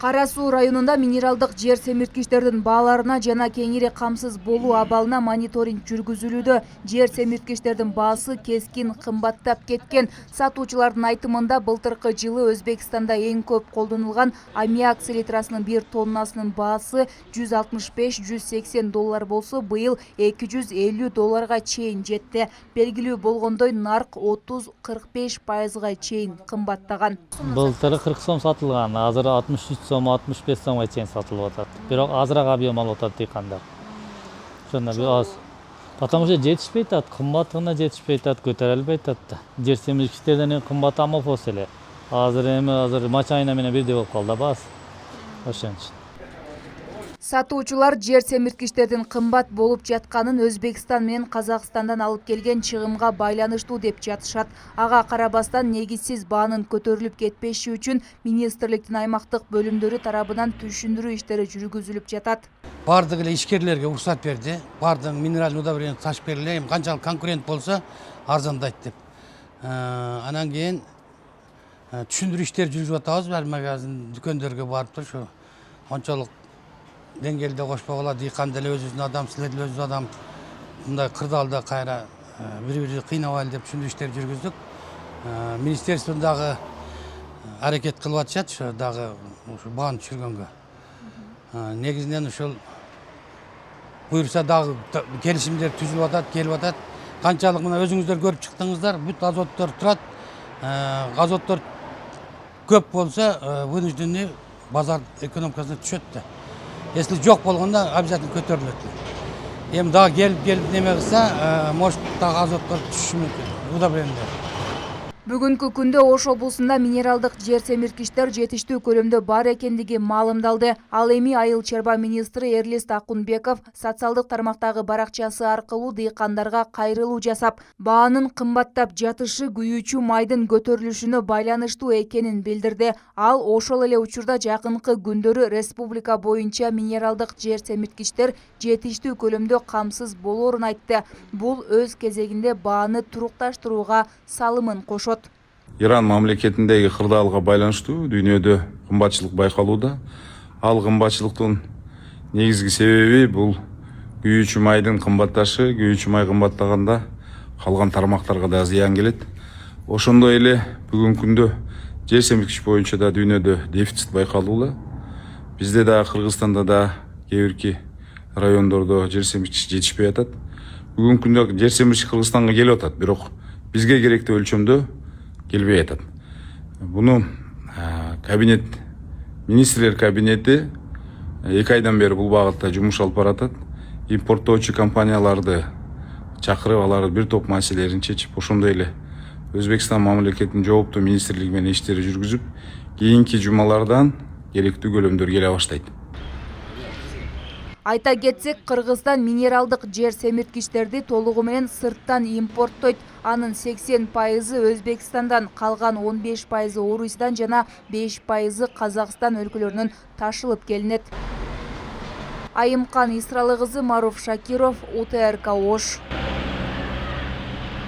Кара Суу районунда минералдык жер семирткичтердин бааларына жана кеңири камсыз болуу абалына мониторинг жүргүзүлүүдө. Жер семирткичтердин баасы кескин кымбаттап кеткен. Сатуучулардын айтымында былтыркы жылы Өзбекстанда эң көп колдонулган аммиак селитрасынын 1 тоннасынын баасы $165–180 болсо, быйыл $250 чейин жетти. Белгилүү болгондой, нарк 30–45% чейин кымбаттаган. Былтыры 40 сом сатылган, азыр 63 сом, 65 сомго чейин сатылып атат. Бирок азыраак объем алып атат дыйкандар. Ошондо бир аз. Потому что жетишпей атат, кымбатына жетишпей атат, көтөрө албай атат да. Жер семирткичтерден эң кымбаты амофос эле. Азыр мачайна менен бирдей болуп калды баасы. Ошон үчүн. Сатуучулар жер семирткичтердин кымбат болуп жатканын Өзбекстан менен Казакстандан алып келген чыгымга байланыштуу деп жатышат. Ага карабастан негизсиз баанын көтөрүлүп кетпеши үчүн министрликтин аймактык бөлүмдөрү тарабынан түшүндүрүү иштери жүргүзүлүп жатат. Бардык эле ишкерлерге уруксат берди. Бардык минералдык удобрение ташып бергиле, канчалык конкурент болсо арзандайт деп. Анан кийин түшүндүрүү иштери жүргүзүп атабыз. Бир магазин дүкөндөргө барып туруп ушу ончолук деңгээлде кошпогула, дыйкан деле өзүбүздүн адам, силер деле өзүңүз адам, мындай кырдаалда кайра бири-бири кыйнабайлы деп түшүндүрүү иштери жүргүздүк. Министерство дагы аракет кылып атышат, ошо дагы ушу бааны түшүргөнгө. Негизинен ушул буйрса дагы келишимдер түзүлүп атат, келип атат. Канчалык мына өзүңүздөр көрүп чыктыңыздар, бүт азоттор турат. Азоттор көп болсо, вынужденный базар экономикасына түшөт да. Если жок болгондо обязательно көтөрүлөт. Эми дагы келип неме кылса, может дагы азоттор түшүшү мүмкүн. Удобрениелер. Бүгүнкү күндө Ош облусунда минералдык жер семирткичтер жетиштүү көлөмдө бар экендиги маалымдалды. Ал эми Айыл чарба министри Эрлис Акунбеков социалдык тармактагы баракчасы аркылуу дыйкандарга кайрылуу жасап, баанын кымбаттап жатышы күйүүчү майдын көтөрүлүшүнө байланыштуу экенин билдирди. Ал ошол эле учурда жакынкы күндөрү республика боюнча минералдык жер семирткичтер жетиштүү көлөмдө камсыз болоорун айтты. Бул өз кезегинде бааны турукташтырууга салымын кошот. Иран мамлекетиндеги кырдаалга байланыштуу дүйнөдө кымбатчылык байкалууда. Ал кымбатчылыктын негизги себеби бул күйүүчү майдын кымбатташы. Күйүүчү май кымбаттаганда калган тармактарга да зыян келет. Ошондой эле бүгүнкү күндө жер семирткич боюнча да дүйнөдө дефицит байкалууда. Бизде да Кыргызстанда да кээ бирки райондордо жер семирткич жетишпей атат. Бүгүнкү күндө жер семирткич Кыргызстанга келип атат, бирок бизге керектүү өлчөмдө келбей атат. Буну кабинет, министрлер кабинети 2 айдан бери бул багытта жумуш алып баратат. Импорттоочу компанияларды чакырып, аларды бир топ маселелерин чечип, ошондой эле Өзбекстан мамлекетинин жооптуу министрлиги менен иштери жүргүзүп, кийинки жумалардан керектүү көлөмдөр келе баштайт. Айта кетсек, Кыргызстан минералдык жер семирткичтерди толугу менен сырттан импорттойт. Анын 80% Өзбекстандан, калган 15% Орусиядан жана 5% Казакстан өлкөлөрүнөн ташылып келинет. Айымкан Исралы кызы, Маруф Шакиров, УТРК Ош.